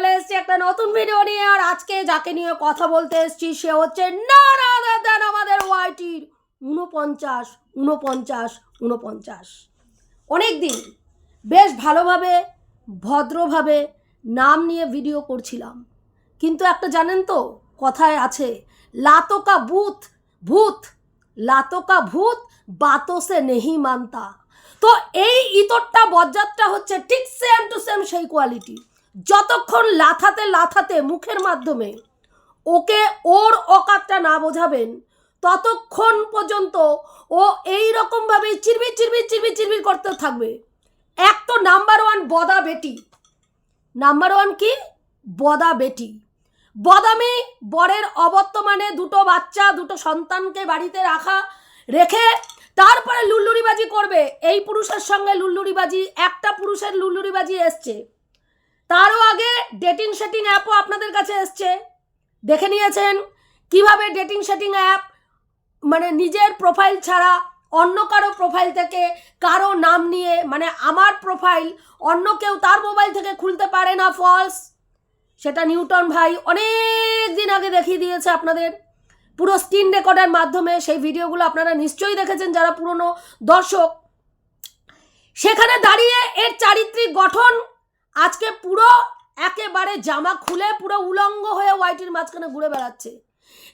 চলে এসেছি একটা নতুন ভিডিও নিয়ে। আর আজকে যাকে নিয়ে কথা বলতে এসেছি সে হচ্ছে না আমাদের ওয়াইটির 49 অনেক দিন বেশ ভালোভাবে ভদ্রভাবে নাম নিয়ে ভিডিও করছিলাম, কিন্তু একটা জানেন তো কথায় আছে লাতোকা ভূত লাতোকা ভূত বাতো সে নেহি মানতা। তো এই ইতরটা বজ্জাতটা হচ্ছে ঠিক সেম টু সেম সেই কোয়ালিটি। যতক্ষণ লাথাতে মুখের মাধ্যমে ওকে ওর অকাতটা না বোঝাবেন ততক্ষণ পর্যন্ত ও এই রকমভাবেই চিরবির করতে থাকবে। এক তো নাম্বার ওয়ান কি বদা বেটি বদামি। বরের অবর্তমানে দুটো সন্তানকে বাড়িতে রেখে তারপরে লুল্লুরিবাজি করবে। এই পুরুষের সঙ্গে লুল্লুরিবাজি, একটা পুরুষের লুল্লুরিবাজি এসছে, তারও আগে ডেটিং সেটিং অ্যাপও আপনাদের কাছে এসছে। দেখে নিয়েছেন কিভাবে ডেটিং সেটিং অ্যাপ মানে নিজের প্রোফাইল ছাড়া অন্য কারো প্রোফাইল থেকে কারো নাম নিয়ে, মানে আমার প্রোফাইল অন্য কেউ তার মোবাইল থেকে খুলতে পারে না, ফলস। সেটা নিউটন ভাই অনেক দিন আগে দেখিয়ে দিয়েছে আপনাদের পুরো স্ক্রিন রেকর্ডের মাধ্যমে। সেই ভিডিওগুলো আপনারা নিশ্চয়ই দেখেছেন যারা পুরনো দর্শক। সেখানে দাঁড়িয়ে এর চারিত্রিক গঠন আজকে পুরো একেবারে জামা খুলে পুরো উলঙ্গ হয়ে ওয়াইটির মাঝখানে ঘুরে বেড়াচ্ছে।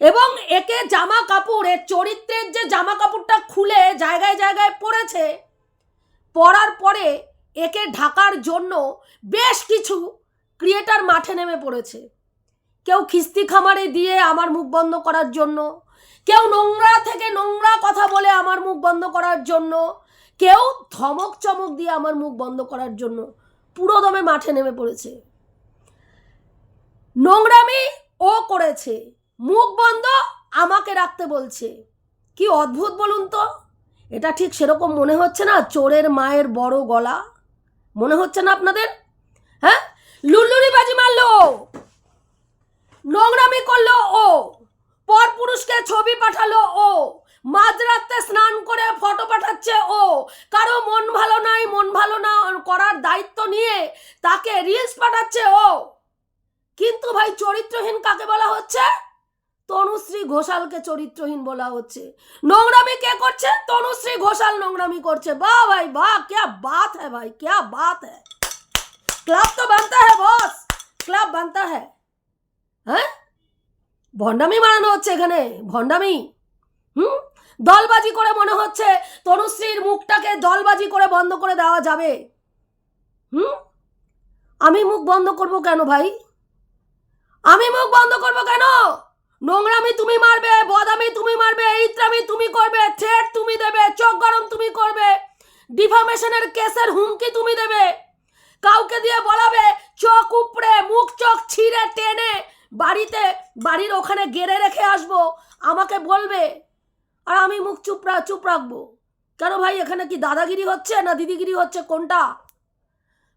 এবং একে জামা কাপড়, এর চরিত্রের যে জামা কাপড়টা খুলে জায়গায় জায়গায় পড়েছে, পরার পরে একে ঢাকার জন্য বেশ কিছু ক্রিয়েটার মাঠে নেমে পড়েছে। কেউ খিস্তি খামারে দিয়ে আমার মুখ বন্ধ করার জন্য, কেউ নোংরা থেকে নোংরা কথা বলে আমার মুখ বন্ধ করার জন্য, কেউ ধমক চমক দিয়ে আমার মুখ বন্ধ করার জন্য পুরো দমে মাঠে নেমে পড়েছে। নোংরামি ও করেছে, মুখ বন্ধ আমাকে রাখতে বলছে। কি অদ্ভুত বলুন তো। এটা ঠিক সেরকম মনে হচ্ছে না চোরের মায়ের বড় গলা? মনে হচ্ছে না আপনাদের? হ্যাঁ, লুল্লুরিবাজি মারলো, নোংরামি করলো ও, পর পুরুষকে ছবি পাঠালো ও, মাঝরাতে স্নান করে ফটো পাঠাচ্ছে ও, কারো মন ভালো না করার দায়িত্ব নিয়ে তাকে রিলস পাঠাচ্ছে ও। কিন্তু ভাই চরিত্রহীন কাকে বলা হচ্ছে? তনুশ্রী ঘোষালকে চরিত্রহীন বলা হচ্ছে। নোংরামি কে করছে? তনুশ্রী ঘোষাল নোংরামি করছে। বাহ ভাই বাহ, क्या बात है भाई, क्या बात है। क्लब तो बनता है बॉस, क्लब बनता है। হ্যাঁ, ভণ্ডামি বানানো হচ্ছে এখানে, ভণ্ডামি। দলবাজি করে মনে হচ্ছে তনুশ্রীর মুখটাকে দলবাজি করে বন্ধ করে দেওয়া যাবে। আমি মুখ বন্ধ করব কেন ভাই? আমি মুখ বন্ধ করব কেন? নোংরামি তুমি মারবে, বদামি তুমি মারবে, ইত্রামি তুমি করবে, থ্রেট তুমি দেবে, চোখ গরম তুমি করবে, ডিফামেশনের কেসের হুমকি তুমি দেবে, কাউকে দিয়ে বলাবে চোখ উপড়ে মুখ চোখ ছিঁড়ে টেনে বাড়ির ওখানে গেড়ে রেখে আসবো, আমাকে বলবে, আর আমি মুখ চুপ রাখবো কেন ভাই? এখানে কি দাদাগিরি হচ্ছে না দিদিগিরি হচ্ছে?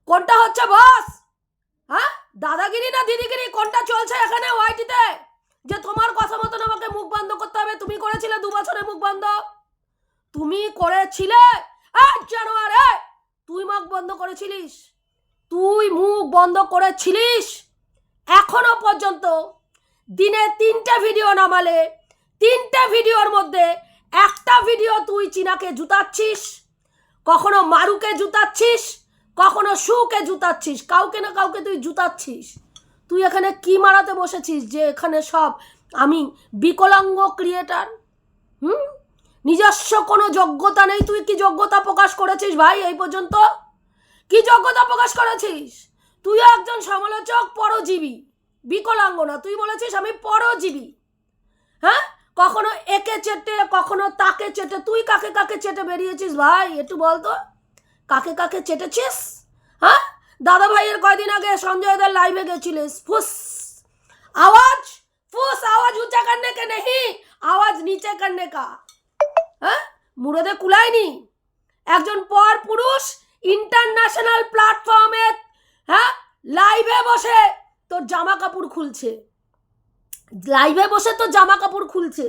কোনটা হচ্ছে বস? হ্যাঁ, দাদাগিরি না দিদিগিরি কোনটা চলছে এখানে ওয়াইটিতে? যে তোমার কথা মতন আমাকে মুখ বন্ধ করতে হবে। তুমি করেছিলে 2 বছরে মুখ বন্ধ, তুমি করেছিলে। জানোয়ারে, তুই মুখ বন্ধ করেছিলিস। এখনো পর্যন্ত দিনে 3টে ভিডিও নামালে 3টে ভিডিওর মধ্যে একটা ভিডিও তুই চীনাকে জুতাচ্ছিস, কখনো মারুকে জুতাচ্ছিস, কখনো সুকে জুতাচ্ছিস, কাউকে না কাউকে তুই জুতাচ্ছিস। তুই এখানে কি মারাতে বসেছিস যে এখানে সব আমি বিকলাঙ্গ ক্রিয়েটার? নিজস্ব কোনো যোগ্যতা নেই। তুই কি যোগ্যতা প্রকাশ করেছিস ভাই এই পর্যন্ত? কি যোগ্যতা প্রকাশ করেছিস? তুইও একজন সমালোচক, পরজীবী, বিকলাঙ্গ না। তুই বলেছিস আমি পরজীবী। হ্যাঁ, কখনো একে চেটে কখনো তাকে চেটে। তুই কাকে কাকে চেটে বেরিয়েছিস ভাই একটু বলতো? কাকে কাকে চেটেছিস? হ্যাঁ, দাদা ভাইয়ের কয়দিন আগে সঞ্জয়দের লাইভে গেছিলিস। आवाज ऊंचा करने के नहीं, आवाज नीचे करने का। হ্যাঁ, মুরদে কুলায়নি। একজন পর পুরুষ ইন্টারন্যাশনাল প্ল্যাটফর্মে হ্যাঁ লাইভে বসে তোর জামা কাপড় খুলছে,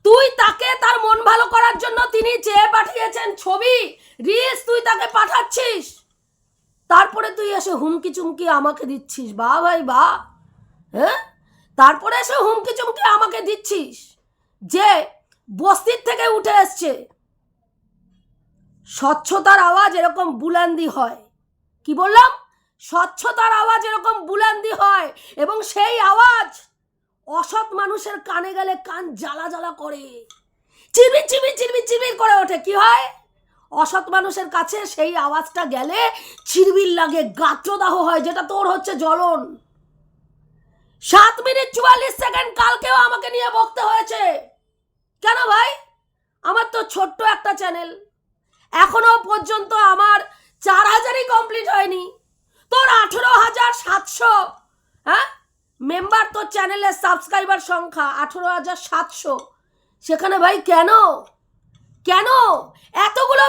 তুই তাকে তার মন ভালো করার জন্য তিনি চেয়ে পাঠিয়েছেন ছবি, রিলস তুই তাকে পাঠাচ্ছিস। তারপরে তুই এসে হুমকি চুমকি আমাকে দিচ্ছিস, বা ভাই বা, হ্যাঁ, তারপরে এসে হুমকি চুমকি আমাকে দিচ্ছিস যে বস্তির থেকে উঠে এসছে। স্বচ্ছতার আওয়াজ এরকম বুলন্দি হয়, কি বললাম, স্বচ্ছতার আওয়াজ এরকম বুলন্দি হয়, এবং সেই আওয়াজ অসৎ মানুষের কানে গেলে কান জ্বালা জ্বালা করে, চিরবির চিরবির চিরবির চিরবির করে ওঠে। কি হয়, অসৎ মানুষের কাছে সেই আওয়াজটা গেলে চিরবির লাগে, গাত্রদাহ হয়, যেটা তোর হচ্ছে জ্বলন। 7 মিনিট 44 সেকেন্ড কালকেও আমাকে নিয়ে বকতে হয়েছে। কেন ভাই? আমার তো ছোট্ট একটা চ্যানেল, এখনো পর্যন্ত আমার 4000ই কমপ্লিট হয়নি, তোর 18,700, হ্যাঁ মেম্বার, তোর চ্যানেলের সাবস্ক্রাইবার সংখ্যা 18,700। সেখানে ভাই কেন কেন এতগুলো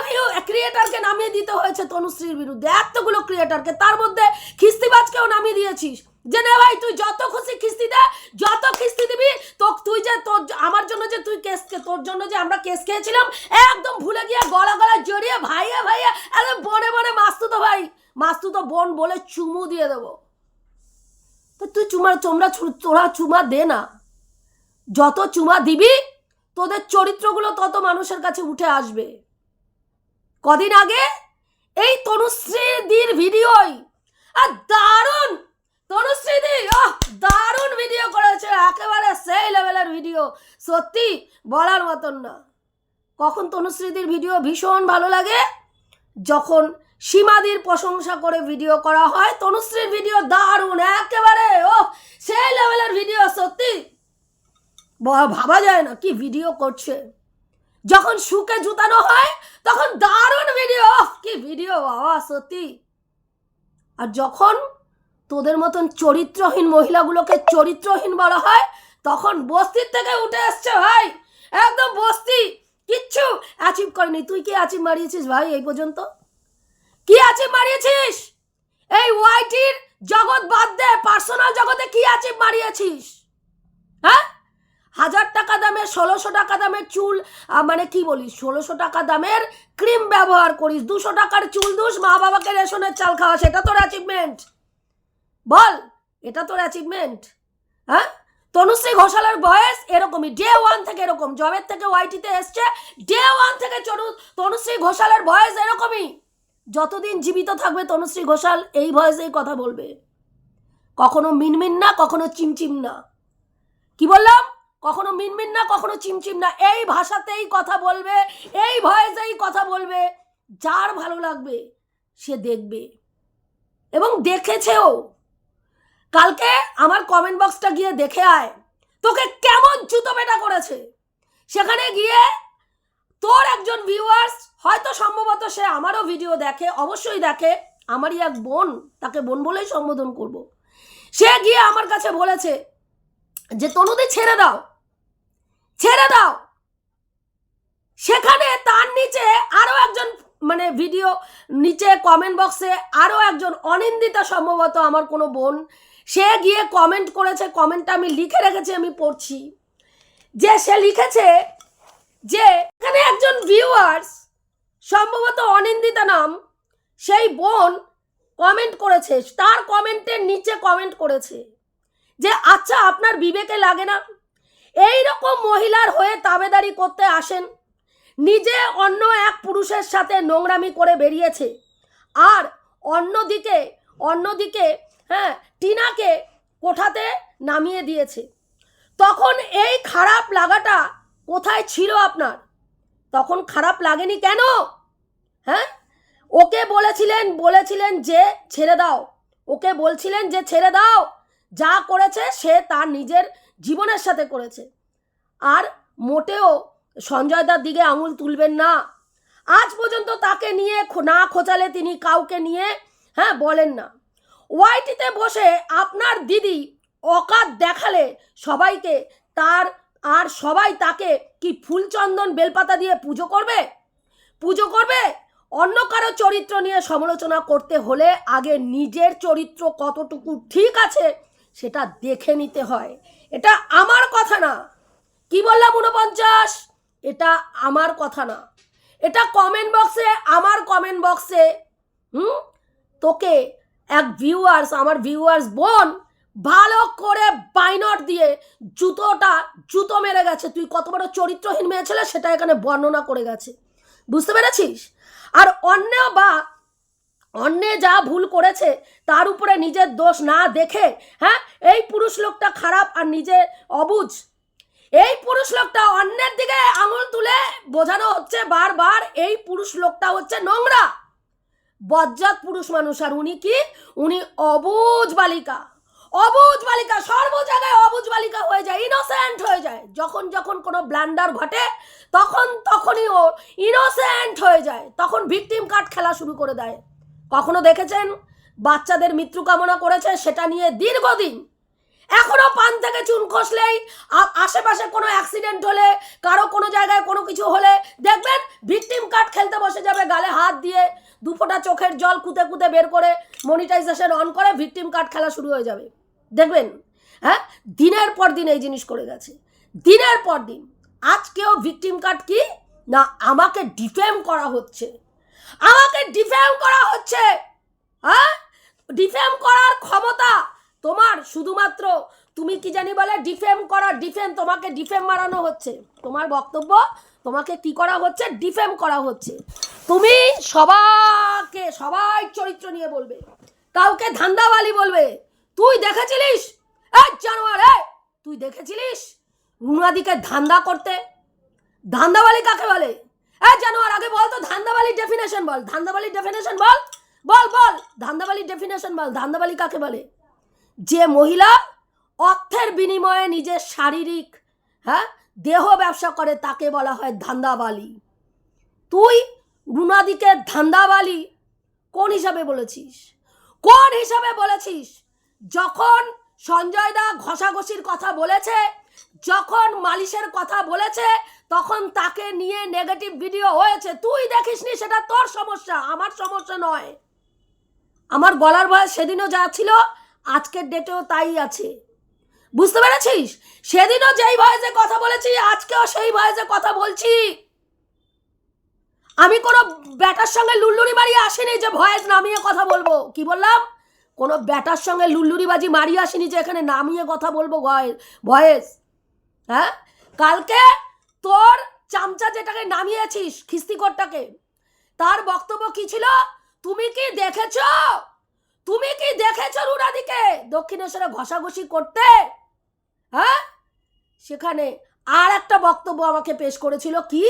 ক্রিয়েটারকে নামিয়ে দিতে হয়েছে তনুশ্রীর বিরুদ্ধে, এতগুলো ক্রিয়েটারকে, তার মধ্যে খিস্তিবাজকেও নামিয়ে দিয়েছিস যে নে ভাই তুই যত খুশি খিস্তি দে, যত খিস্তি দিবি, তো তুই যে তোর আমার জন্য যে তুই তোর জন্য যে আমরা কেস খেয়েছিলাম একদম ভুলে গিয়ে গলা গলা জড়িয়ে ভাইয়া ভাইয়া একদম বনে বনে মাস্তুতো ভাই মাস্তুতো বোন বলে চুমু দিয়ে দেবো। তো তুই তোরা চুমা দে না, যত চুমা দিবি তোদের চরিত্রগুলো তত মানুষের কাছে উঠে আসবে। কদিন আগে এই তনুশ্রীদির ভিডিওই দারুণ, তনুশ্রীদি দারুণ ভিডিও করেছে, একেবারে সেই লেভেলের ভিডিও, সত্যি বলার মতন না। কখন তনুশ্রীদির ভিডিও ভীষণ ভালো লাগে, যখন সীমাদির প্রশংসা করে ভিডিও করা হয়। তনুশ্রীর ভিডিও দারুণ, একেবারে সেই লেভেলের ভিডিও, সত্যি ভাবা যায় না কি ভিডিও করছে। যখন সুকে জুতানো হয় তখন দারুণ ভিডিও, কি ভিডিও বাবা, সত্যি। আর যখন তোদের মতন চরিত্রহীন মহিলাগুলোকে চরিত্রহীন বলা হয় তখন বস্তির থেকে উঠে আসছে ভাই, একদম বস্তি, কিচ্ছু অ্যাচিভ করেনি। তুই কি অ্যাচিভ মারিয়েছিস ভাই এই পর্যন্ত? কি অ্যাচিভ মারিয়েছিস? এই ওয়াইটির জগৎ বাদ দে, পার্সোনাল জগতে কি অ্যাচিভ মারিয়েছিস? হ্যাঁ, 1000 টাকা দামের 1600 টাকা দামের চুল, মানে কি বলিস, 1600 টাকা দামের ক্রিম ব্যবহার করিস, 200 টাকার চুল দুস, মা বাবাকে রেশনের চাল খাওয়া, সেটা তোর অ্যাচিভমেন্ট? বল, এটা তোর অ্যাচিভমেন্ট? হ্যাঁ, তনুশ্রী ঘোষালের বয়স এরকমই, ডে 1 থেকে এরকম, জবের থেকে ওয়াইটিতে এসছে, ডে 1 থেকে তনুশ্রী ঘোষালের বয়স এরকমই। যতদিন জীবিত থাকবে তনুশ্রী ঘোষাল এই ভয়েসেই কথা বলবে, কখনো মিনমিন না, কখনো চিমচিম না। কি বললাম? কখনো মিনমিন না, কখনো চিমচিম না, এই ভাষাতেই কথা বলবে, এই ভয়েসেই কথা বলবে। যার ভালো লাগবে সে দেখবে, এবং দেখেছেও। কালকে আমার কমেন্ট বক্সটা গিয়ে দেখে আয়, তোকে কেমন জুতো পেটা করেছে। সেখানে গিয়ে তোর একজন ভিউয়ার্স, হয়তো সম্ভবত সে আমারও ভিডিও দেখে, অবশ্যই দেখে, আমারই এক বোন, তাকে বোন বলেই সম্বোধন করব, সে গিয়ে আমার কাছে বলেছে যে তনুদি ছেড়ে দাও, ছেড়ে দাও। সেখানে তার নিচে আরো একজন, মানে ভিডিও নিচে কমেন্ট বক্সে আরো একজন অনিন্দিতা, সম্ভবত আমার কোনো বোন, সে গিয়ে কমেন্ট করেছে, কমেন্টটা আমি লিখে রেখেছি, আমি পড়ছি, যে সে লিখেছে যে এখানে একজন ভিউয়ার্স, সম্ভবত অনিন্দিতা নাম, সেই বোন কমেন্ট করেছে, তার কমেন্টের নিচে কমেন্ট করেছে যে আচ্ছা আপনার বিবেকে লাগে না, এই রকম মহিলার হয়ে তাবেদারি করতে আসেন, নিজে অন্য এক পুরুষের সাথে নোংরামি করে বেরিয়েছে, আর অন্যদিকে হ্যাঁ টিনাকে কোঠাতে নামিয়ে দিয়েছে, তখন এই খারাপ লাগাটা কোথায় ছিল আপনার? তখন খারাপ লাগেনি কেন? হ্যাঁ, ওকে বলেছিলেন যে ছেড়ে দাও, ওকে বলছিলেন যে ছেড়ে দাও, যা করেছে সে তার নিজের জীবনের সাথে করেছে, আর মোটেও সঞ্জয়দার দিকে আঙুল তুলবেন না। আজ পর্যন্ত তাকে নিয়ে না খোঁচালে তিনি কাউকে নিয়ে বলেন না। ওয়াইটিতে বসে আপনার দিদি অকাত দেখালে সবাইকে, আর সবাই তাকে কি ফুলচন্দন বেলপাতা দিয়ে পুজো করবে? অন্য কারো চরিত্র নিয়ে সমালোচনা করতে হলে আগে নিজের চরিত্র কতটুকু ঠিক আছে সেটা দেখে নিতে হয়। এটা আমার কথা না। কি বললাম 49? এটা আমার কথা না, এটা কমেন্ট বক্সে, আমার কমেন্ট বক্সে তোকে এক ভিউয়ার্স, আমার ভিউয়ার্স বোন ভালো করে বাইনট দিয়ে জুতো মেরে গেছে। তুই কত বড় চরিত্রহীন মেয়ে ছেলে সেটা এখানে বর্ণনা করে গেছে, বুঝতে পেরেছিস? আর অন্যে যা ভুল করেছে তার উপরে নিজের দোষ না দেখে, হ্যাঁ, এই পুরুষ লোকটা খারাপ আর নিজে অবুঝ, এই পুরুষ লোকটা অন্যের দিকে আঙুল তুলে বোঝানো হচ্ছে বারবার এই পুরুষ লোকটা হচ্ছে নোংরা বজ্জাত পুরুষ মানুষ। আর উনি কি? উনি অবুঝ বালিকা, অবুঝ বালিকা, সর্ব জায়গায় অবুঝ বালিকা হয়ে যায়, ইনোসেন্ট হয়ে যায়। যখন যখন কোনো ব্লান্ডার ঘটে তখনই ও ইনোসেন্ট হয়ে যায়, তখন ভিকটিম কার্ড খেলা শুরু করে দেয়। কখনো দেখেছেন বাচ্চাদের মৃত্যু কামনা করেছে? সেটা নিয়ে দীর্ঘদিন এখনো পান থেকে চুন খসলেই, আশেপাশে কোনো অ্যাক্সিডেন্ট হলে, কারো কোনো জায়গায় কোনো কিছু হলে দেখবেন ভিকটিম কার্ড খেলতে বসে যাবে, গালে হাত দিয়ে দুফোঁটা চোখের জল কুতে কুতে বের করে মনিটাইজেশন অন করে ভিকটিম কার্ড খেলা শুরু হয়ে যাবে, দেখবেন। হ্যাঁ, দিনের পর দিন এই জিনিস করে গেছে, দিনের পর দিন। আজকেও ভিকটিম কার্ড কি না, আমাকে ডিফেম করা হচ্ছে, আমাকে ডিফেম করা হচ্ছে। হ্যাঁ, ডিফেম করার ক্ষমতা তোমার শুধুমাত্র, তুমি কি জানি বলে ডিফেম করা, ডিফেম, তোমাকে ডিফেম মারানো হচ্ছে, তোমার বক্তব্য তোমাকে কি করা হচ্ছে? ডিফেম করা হচ্ছে। তুমি সবাই চরিত্র নিয়ে বলবে, কাউকে ধান্দাবালি বলবে। তুই দেখেছিলিস জানোয়ার, তুই দেখেছিলিস রুনাদিকে ধান্দা করতে? ধান্দাবালি কাকে বলে? জানোয়ার, আগে বল তো ধান্দাবালি ডেফিনেশন বল, ধান্দাবালি ডেফিনেশন বল, বল ধান্দাবালি ডেফিনেশন বল। ধান্দাবালি কাকে বলে? যে মহিলা অর্থের বিনিময়ে নিজের শারীরিক, হ্যাঁ, দেহ ব্যবসা করে তাকে বলা হয় ধান্দাবালি। তুই রুনাদিকে ধান্দাবালি কোন হিসাবে বলেছিস? কোন হিসাবে বলেছিস? যখন সঞ্জয় দা ঘষাঘষির কথা বলেছে, যখন মালিশের কথা বলেছে, তখন তাকে নিয়ে নেগেটিভ ভিডিও হয়েছে, তুই দেখিসনি, সেটা তোর সমস্যা, আমার সমস্যা নয়। আমার গলার ভয়েস সেদিনও যা ছিল আজকের ডেটেও তাই আছে, বুঝতে পেরেছিস? সেদিনও যেই ভয়েসে কথা বলেছি আজকেও সেই ভয়েসে কথা বলছি। আমি কোনো ব্যাটার সঙ্গে লুল্লুরি মারিয়ে আসিনি যে ভয়েস নামিয়ে কথা বলবো। কি বললাম? কোনো ব্যাটার সঙ্গে লুল্লুরিবাজি মারিয়ে আসিনি যে এখানে নামিয়ে কথা বলবো ভয়েস। হ্যাঁ, কালকে তোর চামচা যেটাকে নামিয়েছিস খিস্তিকরটাকে, তার বক্তব্য কি ছিল? তুমি কি দেখেছো রুনাদিকে দক্ষিণেশ্বরে ঘষাঘষি করতে? হ্যাঁ, সেখানে আর একটা বক্তব্য আমাকে পেশ করেছিল কি,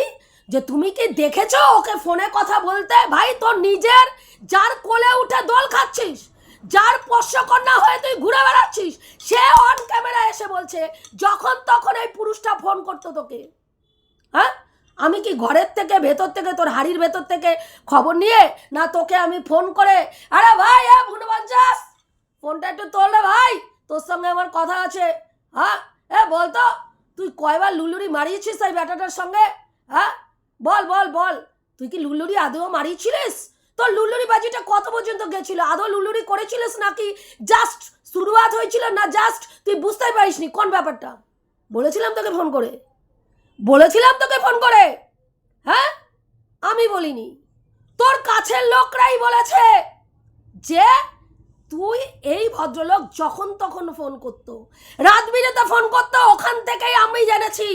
যে তুমি কি দেখেছো ওকে ফোনে কথা বলতে? ভাই, তোর নিজের যার কোলে উঠে দোল খাচ্ছিস, যার পোষ্যকন্যা হয়ে তুই ঘুরে বেড়াচ্ছিস, সে অন ক্যামেরা এসে বলছে যখন তখন এই পুরুষটা ফোন করতো তোকে। হ্যাঁ, আমি কি ঘরের থেকে ভেতর থেকে তোর হাড়ির ভেতর থেকে খবর নিয়ে, না তোকে আমি ফোন করে, আরে ভাই ভুনবঞ্চাস ফোনটা একটু তোলে ভাই, তোর সঙ্গে আমার কথা আছে। হ্যাঁ, বলতো তুই কয়বার লুলুরি মারিয়েছিস এই ব্যাটাটার সঙ্গে? হ্যাঁ, বল তুই কি লুলুরি আদৌ মারিয়েছিলিস? তোর লুলুরি বাজিটা কত পর্যন্ত গেছিল? আদৌ লুলুরি করেছিলিস নাকি জাস্ট শুরুয়াত হয়েছিল, না জাস্ট তুই বুঝতেই পারিসনি কোন ব্যাপারটা? বলেছিলাম তোকে ফোন করে, হ্যাঁ, আমি বলিনি, তোর কাছের লোকরাই বলেছে যে তুই এই ভদ্রলোক যখন তখন ফোন করতো, রাত বিরেতে ফোন করতো, ওখান থেকেই আমি জেনেছি,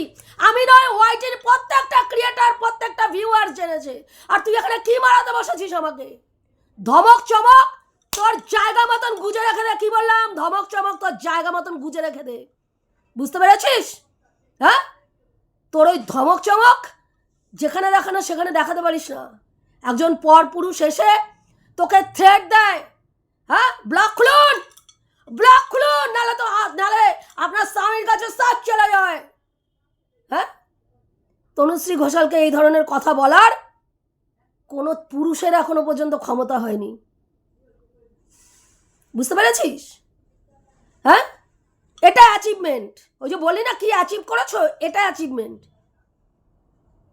আমি নয় ওয়াইটির প্রত্যেকটা ক্রিয়েটার, প্রত্যেকটা ভিউয়ার জেনেছে। আর তুই এখানে কি মারাতে বসেছিস আমাকে? ধমক চমক তোর জায়গা মতন গুজে রেখে দে। কি বললাম? ধমক চমক তোর জায়গা মতন গুজে রেখে দে, বুঝতে পেরেছিস? হ্যাঁ, তোর ওই ধমক চমক যেখানে দেখানো সেখানে দেখাতে পারিস না। একজন পর পুরুষ এসে তোকে থ্রেট দেয়, হ্যাঁ, ব্লক খুলুন, নালে আপনার স্বামীর কাছে সাথ চলে যায়। হ্যাঁ, তনুশ্রী ঘোষালকে এই ধরনের কথা বলার কোনো পুরুষের এখনো পর্যন্ত ক্ষমতা হয়নি, বুঝতে পেরেছিস? হ্যাঁ, এটা অ্যাচিভমেন্ট। ওই যে বলি না কি অ্যাচিভ করেছো, এটা অ্যাচিভমেন্ট।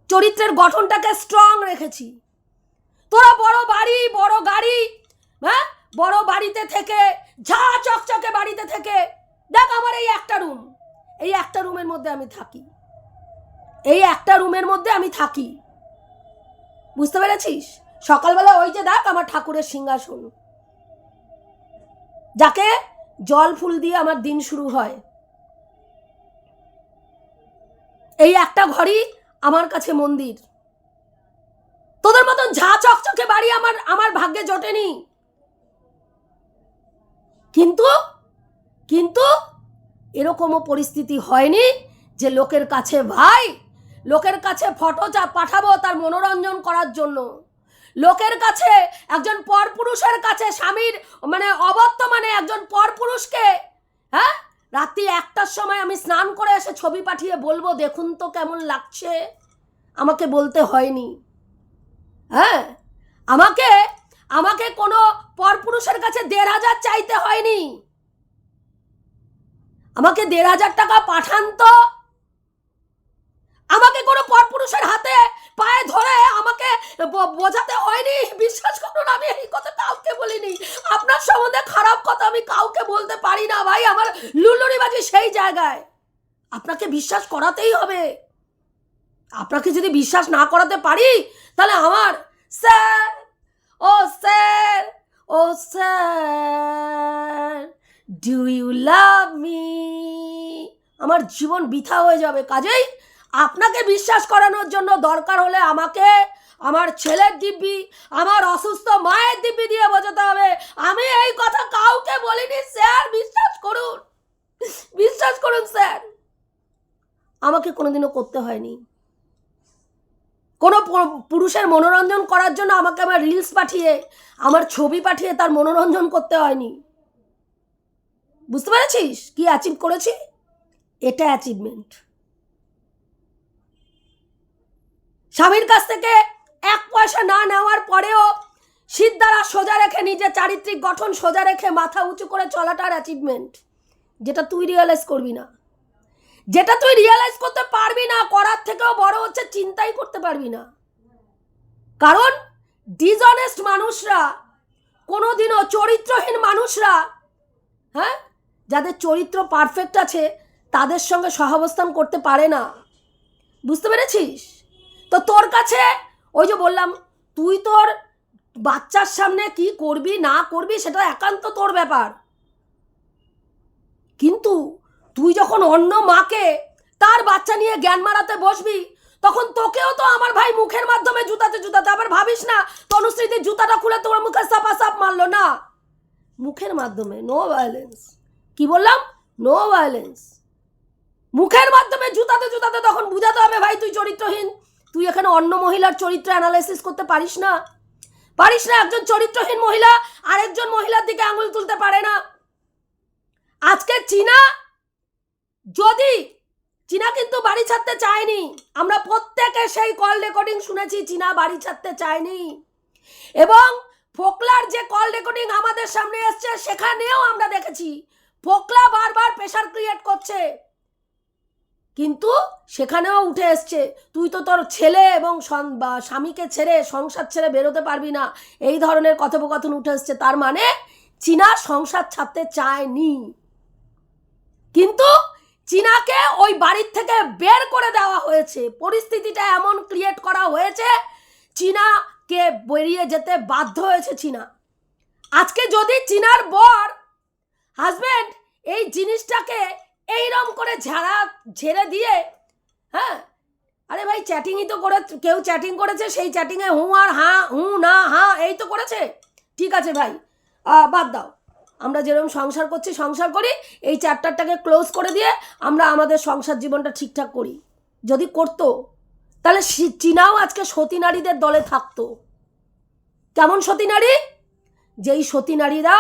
চরিত্রের গঠনটাকে স্ট্রং রেখেছি। তোরা বড় বাড়ি, বড় গাড়ি, হ্যাঁ, বড় বাড়িতে থেকে, ঝা চকচকে বাড়িতে থেকে, দেখ আমার এই একটা রুম, এই একটা রুমের মধ্যে আমি থাকি, বুঝতে পেরেছিস? সকালবেলা ওই যে দেখ আমার ঠাকুরের সিংহাসন, যাকে জল ফুল দিয়ে আমার দিন শুরু হয়। এই একটা ঘরই আমার কাছে মন্দির। তোদের মতন ঝা চকচকে বাড়ি আমার ভাগ্যে জোটেনি। কিন্তু কিন্তু এরকমও পরিস্থিতি হয়নি যে লোকের কাছে ভাই, লোকের কাছে ফটো পাঠাবো তার মনোরঞ্জন করার জন্য, লোকের কাছে একজন পরপুরুষের কাছে স্বামীর মানে অবর্তমানে একজন পরপুরুষকে হ্যাঁ রাত্রি 1টার সময় আমি স্নান করে এসে ছবি পাঠিয়ে বলবো দেখুন তো কেমন লাগছে, আমাকে বলতে হয়নি। হ্যাঁ, আমাকে কোনো পরপুরুষের কাছে 1,500 চাইতে হয়নি। আমাকে 1,500 টাকা পাঠান তো, আমাকে কোনো পরপুরুষের হাতে পায়ে ধরে আমাকে বোঝাতে হয়নি। বিশ্বাস করুন আমি এই কথা কাউকে বলিনি। আপনার সম্বন্ধে খারাপ কথা আমি কাউকে বলতে পারি না ভাই, আমার লুল্লুরিবাজি সেই জায়গায়। আপনাকে বিশ্বাস করাতেই হবে। আপনাকে যদি বিশ্বাস না করাতে পারি তাহলে আমার স্যার ও sir do you love me, আমার জীবন বৃথা হয়ে যাবে। কাজেই আপনাকে বিশ্বাস করানোর জন্য দরকার হলে আমাকে আমার ছেলের দিব্যি, আমার অসুস্থ মায়ের দিব্যি দিয়ে বোঝাতে হবে। আমি এই কথা কাউকে বলিনি স্যার, বিশ্বাস করুন স্যার, আমাকে কোনোদিনও করতে হয়নি। কোনো পুরুষের মনোরঞ্জন করার জন্য আমাকে আমার রিলস পাঠিয়ে আমার ছবি পাঠিয়ে তার মনোরঞ্জন করতে হয়নি। বুঝতে পেরেছিস কি অ্যাচিভ করেছি? এটা অ্যাচিভমেন্ট। স্বামীর কাছ থেকে 1 পয়সা না নেওয়ার পরেও সিদ্ধারা সোজা রেখে নিজের চারিত্রিক গঠন সোজা রেখে মাথা উঁচু করে চলাটার অ্যাচিভমেন্ট, যেটা তুই রিয়েলাইজ করবি না, যেটা তুই রিয়েলাইজ করতে পারবি না। করার থেকেও বড় হচ্ছে চিন্তাই করতে পারবি না। কারণ ডিসঅনেস্ট মানুষরা, কোনোদিনও চরিত্রহীন মানুষরা, হ্যাঁ, যাদের চরিত্র পারফেক্ট আছে তাদের সঙ্গে সহাবস্থান করতে পারে না। বুঝতে পেরেছিস? তো তোর কাছে ওই যে বললাম, তুই তোর বাচ্চার সামনে কি করবি না করবি সেটা একান্ত তোর ব্যাপার। কিন্তু তুই যখন অন্য মাকে তার বাচ্চা নিয়ে জ্ঞান মারাতে বসবি, তখন তোকেও তো আমার ভাই মুখের মাধ্যমে জুতাতে আবার ভাবিস না তনুশ্রীদের জুতাটা খুলে তোমার মুখে সাপ মারলো না, মুখের মাধ্যমে। No violence. কি বললাম? No violence. মুখের মাধ্যমে জুতাতে তখন বুঝাতে হবে ভাই তুই চরিত্রহীন। তুই এখানে অন্য মহিলার চরিত্র অ্যানালাইসিস করতে পারিস না। একজন চরিত্রহীন মহিলা আরেকজন মহিলার দিকে আঙুল তুলতে পারে না। আজকে চীনা কিন্তু বাড়ি ছাড়তে চায়নি। আমরা প্রত্যেকে সেই কল রেকর্ডিং শুনেছি, চীনা বাড়ি ছাড়তে চায়নি। এবং ফোকলার যে কল রেকর্ডিং আমাদের সামনে এসছে সেখানেও আমরা দেখেছি ফোকলা বারবার প্রেশার ক্রিয়েট করছে, কিন্তু সেখানেও উঠে এসছে তুই তো তোর ছেলে এবং স্বামীকে ছেড়ে সংসার ছেড়ে বেরোতে পারবি না, এই ধরনের কথোপকথন উঠে এসছে। তার মানে চীনা সংসার ছাড়তে চায়নি, কিন্তু চীনাকে ওই বাড়ির থেকে বের করে দেওয়া হয়েছে। পরিস্থিতিটা এমন ক্রিয়েট করা হয়েছে, চীনাকে বেরিয়ে যেতে বাধ্য হয়েছে চীনা। আজকে যদি চীনার বর হাজবেন্ড এই জিনিসটাকে এইরকম করে ঝেড়ে দিয়ে, হ্যাঁ আরে ভাই চ্যাটিংই তো করে, কেউ চ্যাটিং করেছে, সেই চ্যাটিংয়ে হুঁ আর হাঁ, হুঁ না হাঁ এই তো করেছে, ঠিক আছে ভাই বাদ দাও, আমরা যেরকম সংসার করছি সংসার করি, এই চ্যাপ্টারটাকে ক্লোজ করে দিয়ে আমরা আমাদের সংসার জীবনটা ঠিকঠাক করি। যদি করতো তাহলে চীনাও আজকে সতী নারীদের দলে থাকতো। কেমন সতী নারী? যেই সতী নারীরা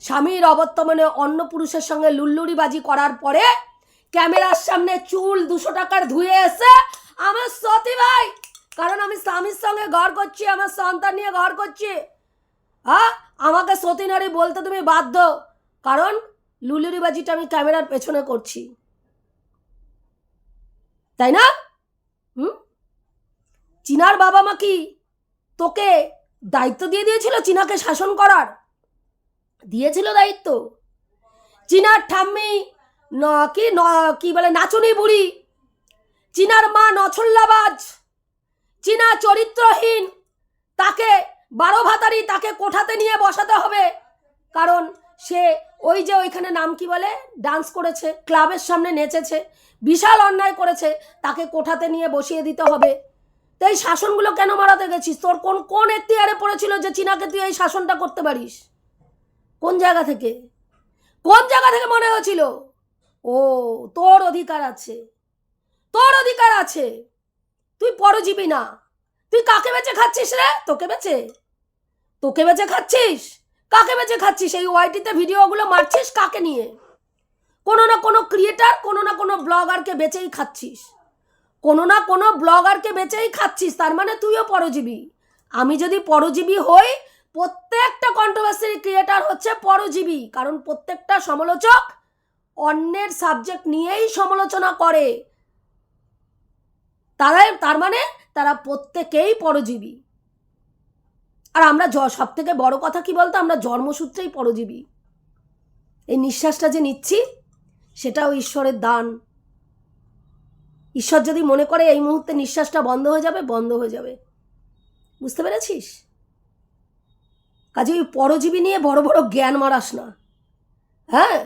স্বামীর অবর্তমানে অন্য পুরুষের সঙ্গে লুল্লুরিবাজি করার পরে ক্যামেরার সামনে চুল 200 টাকার ধুয়ে এসে আমার সতী ভাই, কারণ আমি স্বামীর সঙ্গে ঘর করছি, আমার সন্তান নিয়ে ঘর করছি, হ্যাঁ আমাকে সতী নারী বলতে তুমি বাধ্য, কারণ লুল্লুরিবাজিটা আমি ক্যামেরার পেছনে করছি, তাই না? চীনার বাবা মা কি তোকে দায়িত্ব দিয়ে দিয়েছিল চীনাকে শাসন করার? দিয়েছিল দায়িত্ব। চীনার ঠাম্মি কি বলে নাচুনি বুড়ি, চীনার মা নছল্লাবাজ, চীনা চরিত্রহীন, তাকে 12 ভাতারি, তাকে কোঠাতে নিয়ে বসাতে হবে, কারণ সে ওই যে ওইখানে নাম কি বলে ডান্স করেছে, ক্লাবের সামনে নেচেছে, বিশাল অন্যায় করেছে, তাকে কোঠাতে নিয়ে বসিয়ে দিতে হবে। তো এই শাসনগুলো কেন মারাতে গেছিস? তোর কোন কোন এখতিয়ারে পড়েছিল যে চীনাকে তুই এই শাসনটা করতে পারিস? কোন জায়গা থেকে মনে হয়েছিল ও তোর অধিকার আছে, তোর অধিকার আছে? তুই পরজীবী না। তুই কাকে বেচে খাচ্ছিস রে? তোকে বেচে খাচ্ছিস? কাকে বেচে খাচ্ছিস? এই ওয়াইটিতে ভিডিওগুলো মারছিস কাকে নিয়ে? কোনো না কোনো ক্রিয়েটার, কোনো না কোনো ব্লগারকে বেচেই খাচ্ছিস, তার মানে তুইও পরজীবী। আমি যদি পরজীবী হই, প্রত্যেকটা কন্ট্রোভার্সি ক্রিয়েটার হচ্ছে পরজীবী, কারণ প্রত্যেকটা সমালোচক অন্যের সাবজেক্ট নিয়েই সমালোচনা করে। তার মানে তারা প্রত্যেকেই পরজীবী। আর আমরা সব থেকে বড় কথা কি বলতো, আমরা জন্মসূত্রেই পরজীবী। এই নিঃশ্বাসটা যে নিচ্ছি সেটাও ঈশ্বরের দান। ঈশ্বর যদি মনে করে এই মুহূর্তে নিঃশ্বাসটা বন্ধ হয়ে যাবে। বুঝতে পেরেছিস? কাজে ওই পরজীবী নিয়ে বড় বড় জ্ঞান মারাস না। হ্যাঁ,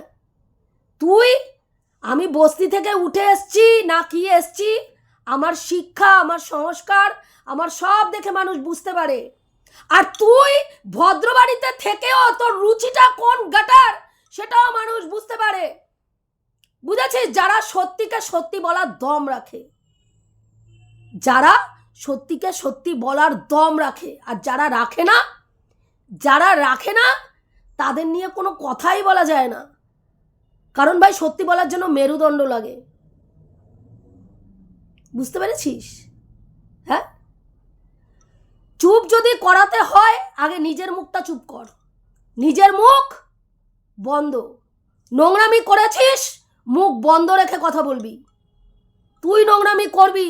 আমি বস্তি থেকে উঠে এসছি না কি এসছি, আমার শিক্ষা, আমার সংস্কার, আমার সব দেখে মানুষ বুঝতে পারে। আর তুই ভদ্রবাড়িতে থেকেও তোর রুচিটা কোন গাটার সেটাও মানুষ বুঝতে পারে। বুঝেছিস? যারা সত্যিকে সত্যি বলার দম রাখে, আর যারা রাখে না তাদের নিয়ে কোনো কথাই বলা যায় না। কারণ ভাই, সত্যি বলার জন্য মেরুদণ্ড লাগে। বুঝতে পেরেছিস? হ্যাঁ, চুপ যদি করাতে হয় আগে নিজের মুখটা চুপ কর। নিজের মুখ বন্ধ। নোংরামি করেছিস, মুখ বন্ধ রেখে কথা বলবি। তুই নোংরামি করবি,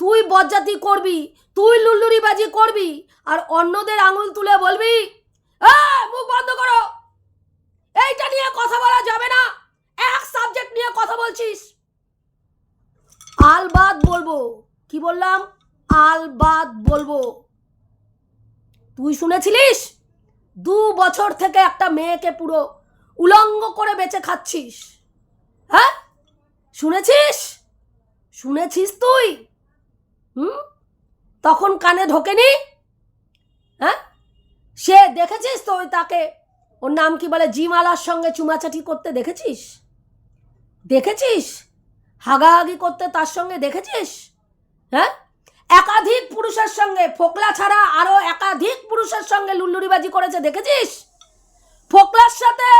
তুই বজ্জাতি করবি, তুই লুল্লুরিবাজি করবি, আর অন্যদের আঙুল তুলে বলবি মুখ বন্ধ করো, এইটা নিয়ে কথা বলা যাবে না, এক সাবজেক্ট নিয়ে কথা বলছিস। আলবাদ বলবো। কি বললাম? আলবাদ বলবো। তুই শুনেছিলিস 2 বছর থেকে একটা মেয়েকে পুরো উলঙ্গ করে বেঁচে খাচ্ছিস? হ্যাঁ, শুনেছিস তুই? তখন কানে ঢোকেনি? হ্যাঁ, সে দেখেছিস তো তাকে, ওর নাম কি বলে, জিমালার সঙ্গে চুমাচাটি করতে দেখেছিস? হাগাহাগি করতে তার সঙ্গে দেখেছিস? হ্যাঁ, একাধিক পুরুষের সঙ্গে, ফোকলা ছাড়া আরো একাধিক পুরুষের সঙ্গে লুল্লুরিবাজি করেছে, দেখেছিস? ফোকলার সাথে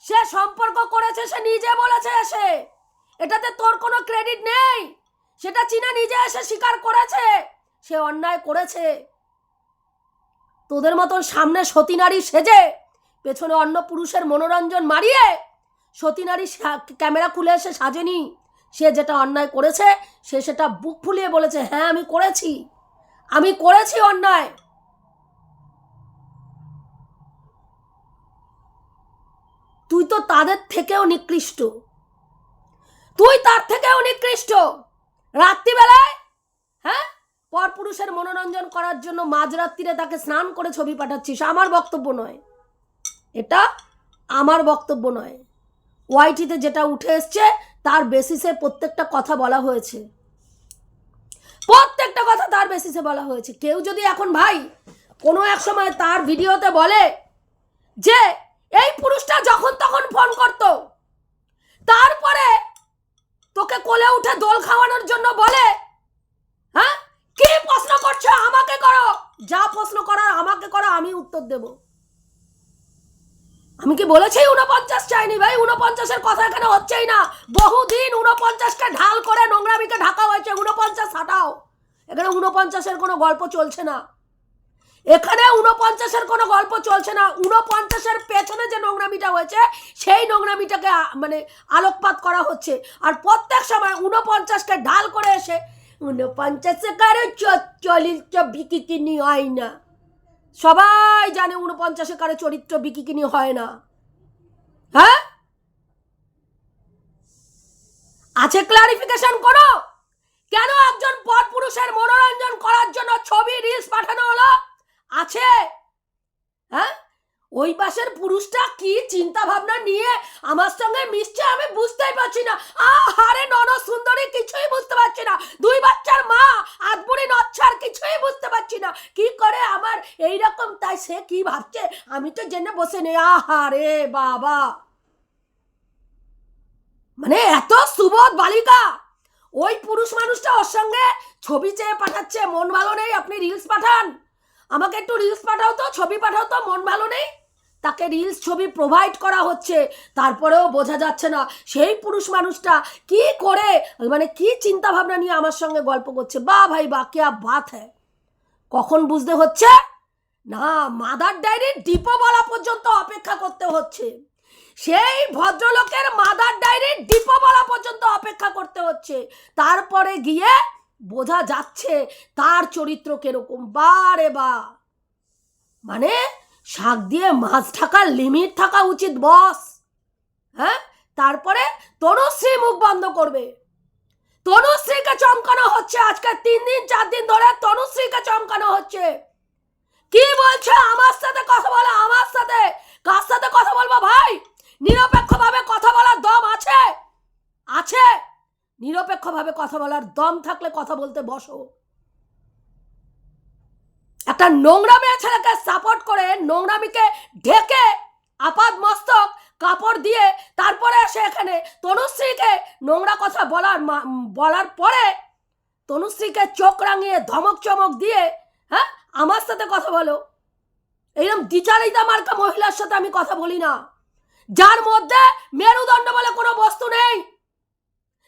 সে সম্পর্ক করেছে, সে নিজে বলেছে এসে, এটাতে তোর কোনো ক্রেডিট নেই। সেটা চীনা নিজে এসে স্বীকার করেছে সে অন্যায় করেছে। তোদের মতন সামনে সতী নারী সেজে পেছনে অন্য পুরুষের মনোরঞ্জন মারিয়ে সতী নারী ক্যামেরা খুলে এসে সাজেনি। সে যেটা অন্যায় করেছে সে সেটা বুক ফুলিয়ে বলেছে, হ্যাঁ আমি করেছি অন্যায়। তুই তো তাদের থেকেও নিকৃষ্ট, রাত্রিবেলায় হ্যাঁ পরপুরুষের মনোরঞ্জন করার জন্য মাঝরাত্রিরে তাকে স্নান করে ছবি পাঠাচ্ছিস। আমার বক্তব্য নয়, ওয়াইটিতে যেটা উঠে এসছে তার বেসিসে প্রত্যেকটা কথা বলা হয়েছে। কেউ যদি এখন ভাই কোনো এক সময় তার ভিডিওতে বলে যে এই পুরুষটা যখন তখন ফোন করত, তারপরে তোকে কোলে উঠে দোল খাওয়ানোর জন্য বলে, হ্যাঁ কি প্রশ্ন করছো? আমাকে করো, যা প্রশ্ন করার আমাকে করো, আমি উত্তর দেব। আমি কি বলেছি 49 চাইনি? ভাই 49-এর কথা এখানে হচ্ছেই না। বহুদিন 49-কে ঢাল করে নোংরামিকে ঢাকা হয়েছে। 49 হাটাও, এখানে 49-এর কোনো গল্প চলছে না। 49-এর পেছনে যে নোংরামিটা হয়েছে সেই নোংরামিটাকে মানে আলোকপাত করা হচ্ছে। আর প্রত্যেক সময় 49-কে ঢাল করে এসে 49-এ কারো 40 বিকিকিনি হয় না। সবাই জানে 49-এ কারো চরিত্র বিকিকিনি হয় না। হ্যাঁ, আছে ক্লারিফিকেশন করো? কেন একজন পরপুরুষের মনোরঞ্জন করার জন্য ছবি রিলস পাঠানো হলো? আছে? হ্যাঁ, ওই পাশের পুরুষটা কি চিন্তা ভাবনা নিয়ে আমার সঙ্গে মিশছে আমি বুঝতেই পারছি না। আহারে নন সুন্দরী, কিছুই বুঝতে পারছি না। 2 বাচ্চার মা, আদবুড়ি নচ্ছার, কিছুই বুঝতে পারছি না কি করে আমার এইরকম। তাই সে কি ভাবছে আমি তো জেনে বসে নেই। আহারে বাবা, মানে এত সুবোধ বালিকা, ওই পুরুষ মানুষটা ওর সঙ্গে ছবি চেয়ে পাঠাচ্ছে। মন ভালো নেই, আপনি রিলস পাঠান, আমাকে একটু রিলস পাঠাও তো, ছবি পাঠাও তো। মন ভালো নেই, তাকে রিলস ছবি প্রোভাইড করা হচ্ছে, তারপরেও বোঝা যাচ্ছে না সেই পুরুষ মানুষটা কি করে, মানে কি চিন্তা ভাবনা নিয়ে আমার সঙ্গে গল্প করছে। বা ভাই বা, কে বাত হ্যায়। কখন বুঝতে হচ্ছে না, মাদার ডায়েরির ডিপো বলা পর্যন্ত অপেক্ষা করতে হচ্ছে। সেই ভদ্রলোকের মাদার ডায়েরির ডিপো বলা পর্যন্ত অপেক্ষা করতে হচ্ছে, তারপরে গিয়ে বোঝা যাচ্ছে তার চরিত্র কিরকম। বারে বা, মানে শাক দিয়ে মাছ ঢাকার লিমিট থাকা উচিত বস। হ্যাঁ, তারপরে তনুশ্রী মুখ বন্ধ করবে। তনুশ্রীকে চমকানো হচ্ছে আজকে 3 দিন 4 দিন ধরে, তনুশ্রীকে চমকানো হচ্ছে। কি বলছে? আমার সাথে কথা বলো, আমার সাথে। কার সাথে কথা বলবো ভাই? নিরপেক্ষভাবে কথা বলার দম আছে? আছে। নিরপেক্ষভাবে কথা বলার দম থাকলে কথা বলতে বসো। একটা নোংরা মেয়ে ছেলেকে সাপোর্ট করে, নোংরামিকে ঢেকে আপাদ মস্তক কাপড় দিয়ে তারপরে এসে এখানে তনুশ্রীকে নোংরা কথা বলার পরে তনুশ্রীকে চোখ রাঙিয়ে ধমক চমক দিয়ে, হ্যাঁ, আমার সাথে কথা বলো। এইরকম দ্বিচারিতা মার্কা মহিলার সাথে আমি কথা বলি না, যার মধ্যে মেরুদণ্ড বলে কোনো বস্তু নেই,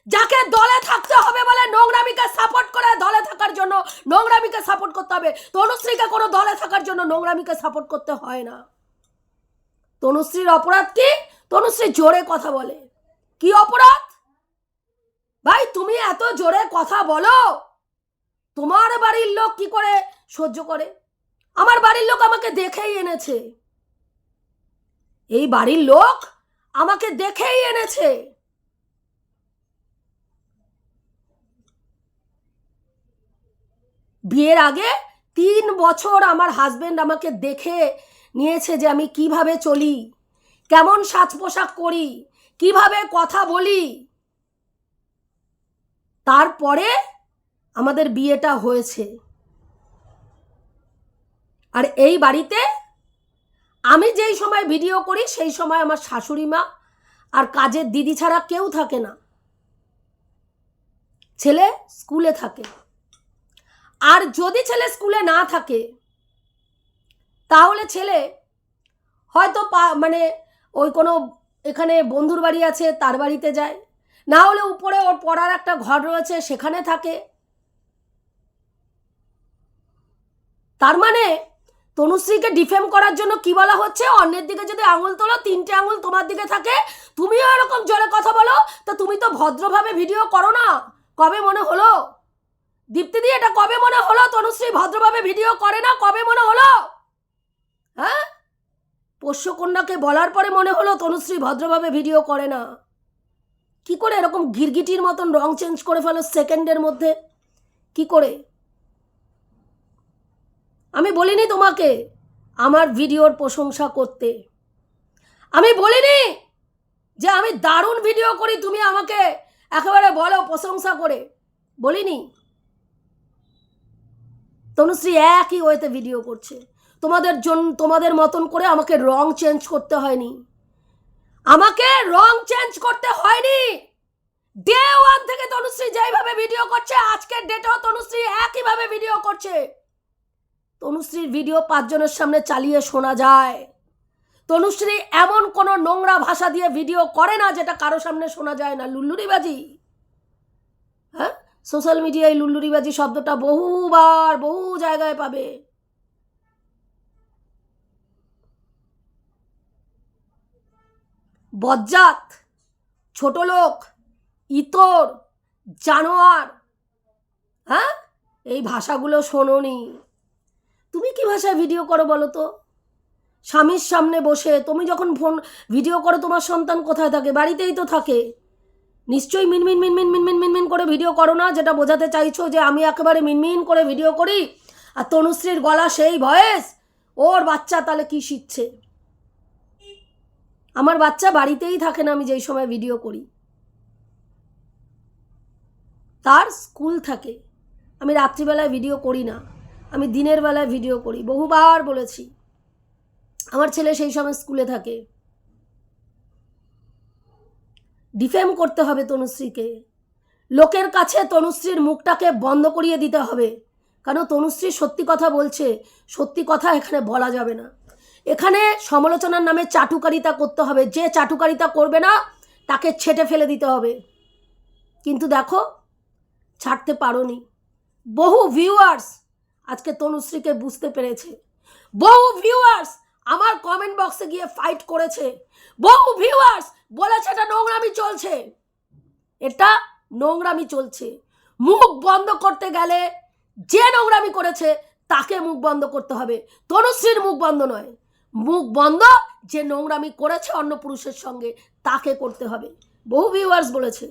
যাকে দলে থাকতে হবে বলে নোংরামিকে সাপোর্ট করে, দলে থাকার জন্য নোংরামিকে সাপোর্ট করতে হবে। তনুশ্রীকে কোনো দলে থাকার জন্য নোংরামিকে সাপোর্ট করতে হয় না। তনুশ্রীর অপরাধ কি? তনুশ্রী জোরে কথা বলে। কি অপরাধ ভাই? তুমি এত জোরে কথা বলো, তোমার বাড়ির লোক কি করে সহ্য করে? আমার বাড়ির লোক আমাকে দেখেই এনেছে, এই বাড়ির লোক আমাকে দেখেই এনেছে। বিয়ের আগে 3 বছর আমার হাজবেন্ড আমাকে দেখে নিয়েছে যে আমি কিভাবে চলি, কেমন সাজ পোশাক করি, কিভাবে কথা বলি। তারপরে আমাদের বিয়েটা হয়েছে। আর এই বাড়িতে আমি যেই সময় ভিডিও করি সেই সময় আমার শাশুড়ি মা আর কাজের দিদি ছাড়া কেউ থাকে না। ছেলে স্কুলে থাকে, আর যদি ছেলে স্কুলে না থাকে তাহলে ছেলে হয়তো মানে ওই কোনো এখানে বন্ধুর বাড়ি আছে তার বাড়িতে যায়, না হলে উপরে ওর পড়ার একটা ঘর রয়েছে সেখানে থাকে। তার মানে তনুশ্রীকে ডিফেম করার জন্য কি বলা হচ্ছে? অন্যের দিকে যদি আঙুল তোলো, 3টে আঙুল তোমার দিকে থাকে, তুমিও এরকম জোরে কথা বলো। তো তুমি তো ভদ্রভাবে ভিডিও করো না। কবে মনে হলো দীপ্তিদি? এটা কবে মনে হলো তনুশ্রী ভদ্রভাবে ভিডিও করে না? কবে মনে হলো? হ্যাঁ, পোষ্যকন্যাকে বলার পরে মনে হলো তনুশ্রী ভদ্রভাবে ভিডিও করে না। কি করে এরকম গিরগিটির মতন রং চেঞ্জ করে ফেলো সেকেন্ডের মধ্যে? কি করে? আমি বলিনি তোমাকে আমার ভিডিওর প্রশংসা করতে, আমি বলিনি যে আমি দারুণ ভিডিও করি তুমি আমাকে একেবারে বলো প্রশংসা করে, বলিনি। তনুশ্রী একই ওয়েতে ভিডিও করছে, তোমাদের মতন করে আমাকে রং চেঞ্জ করতে হয়নি, আমাকে রং চেঞ্জ করতে হয়নি। ডে 1 থেকে তনুশ্রী যেইভাবে ভিডিও করছে আজকের ডেটেও তনুশ্রী একইভাবে ভিডিও করছে। তনুশ্রীর ভিডিও 5 জনের সামনে চালিয়ে শোনা যায়। তনুশ্রী এমন কোনো নোংরা ভাষা দিয়ে ভিডিও করে না যেটা কারো সামনে শোনা যায় না। লুল্লুরিবাজি, হ্যাঁ, সোশ্যাল মিডিয়ায় লুল্লুরিবাজি শব্দটা বহুবার বহু জায়গায় পাবে। বজ্জাত, ছোট লোক, ইতর, জানোয়ার, হ্যাঁ, এই ভাষাগুলো শোনোনি। তুমি কি ভাষায় ভিডিও করো বলো তো? স্বামীর সামনে বসে তুমি যখন ভিডিও করো, তোমার সন্তান কোথায় থাকে? বাড়িতেই তো থাকে। নিশ্চয়ই মিনমিন মিনমিন মিনমিন মিনমিন করে ভিডিও করো না, যেটা বোঝাতে চাইছো যে আমি একেবারে মিনমিন করে ভিডিও করি। আর তনুশ্রীর গলা সেই ভয়েস, ওর বাচ্চা তাহলে কি শিখছে? আমার বাচ্চা বাড়িতেই থাকে না আমি যেই সময় ভিডিও করি, তার স্কুল থাকে। আমি রাত্রিবেলায় ভিডিও করি না, আমি দিনের বেলায় ভিডিও করি। বহুবার বলেছি, আমার ছেলে সেই সময় স্কুলে থাকে। ডিফেম করতে হবে তনুশ্রীকে, লোকের কাছে তনুশ্রীর মুখটাকে বন্ধ করিয়ে দিতে হবে। কারণ তনুশ্রী সত্যি কথা বলছে, সত্যি কথা এখানে বলা যাবে না। এখানে সমালোচনার নামে চাটুকারিতা করতে হবে, যে চাটুকারিতা করবে না তাকে ছেঁটে ফেলে দিতে হবে। কিন্তু দেখো, ছাড়তে পারোনি। বহু ভিউয়ার্স আজকে তনুশ্রীকে বুঝতে পেরেছে, বহু ভিউয়ার্স আমার কমেন্ট বক্সে গিয়ে ফাইট করেছে, বহু ভিউয়ার্স বলেছে এটা নোংরামি চলছে, এটা নোংরামি চলছে। মুখ বন্ধ করতে গেলে যে নোংরামি করেছে তাকে মুখ বন্ধ করতে হবে, তনুশ্রীর মুখ বন্ধ নয়। মুখ বন্ধ যে নোংরামি করেছে অন্য পুরুষের সঙ্গে তাকে করতে হবে। বহু ভিউয়ার্স বলেছে।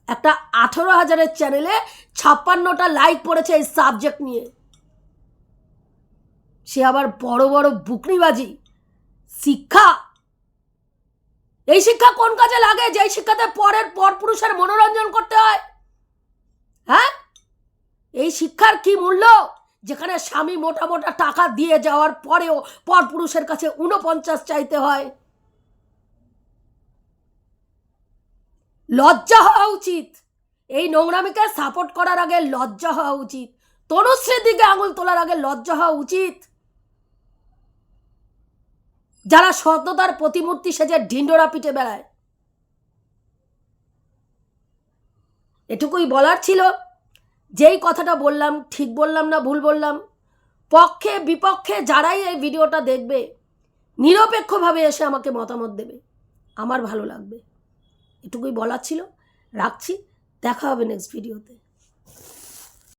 একটা 18,000-এর চ্যানেলে 56টা লাইক পড়েছে এই সাবজেক্ট নিয়ে। সে আবার বড় বড় বুকনিবাজি। শিক্ষা, এই শিক্ষা কোন কাজে লাগে? যেই শিক্ষাতে পরের পরপুরুষের মনোরঞ্জন করতে হয়। হ্যাঁ, এই শিক্ষার কি মূল্য যেখানে স্বামী মোটা মোটা টাকা দিয়ে যাওয়ার পরেও পরপুরুষের কাছে 49 চাইতে হয়? লজ্জা হওয়া উচিত। এই নোংরামিকে সাপোর্ট করার আগে লজ্জা হওয়া উচিত। তনুশ্রীর দিকে আঙুল তোলার আগে লজ্জা হওয়া উচিত। যারা সততার প্রতিমূর্তি সেজে ঢিন্ডোরা পিটে বেড়ায়। এটুকুই বলার ছিল। যেই কথাটা বললাম, ঠিক বললাম না ভুল বললাম, পক্ষে বিপক্ষে যারাই এই ভিডিওটা দেখবে নিরপেক্ষভাবে এসে আমাকে মতামত দেবে, আমার ভালো লাগবে। এটুকুই বলার ছিল। রাখছি, দেখা হবে নেক্সট ভিডিওতে।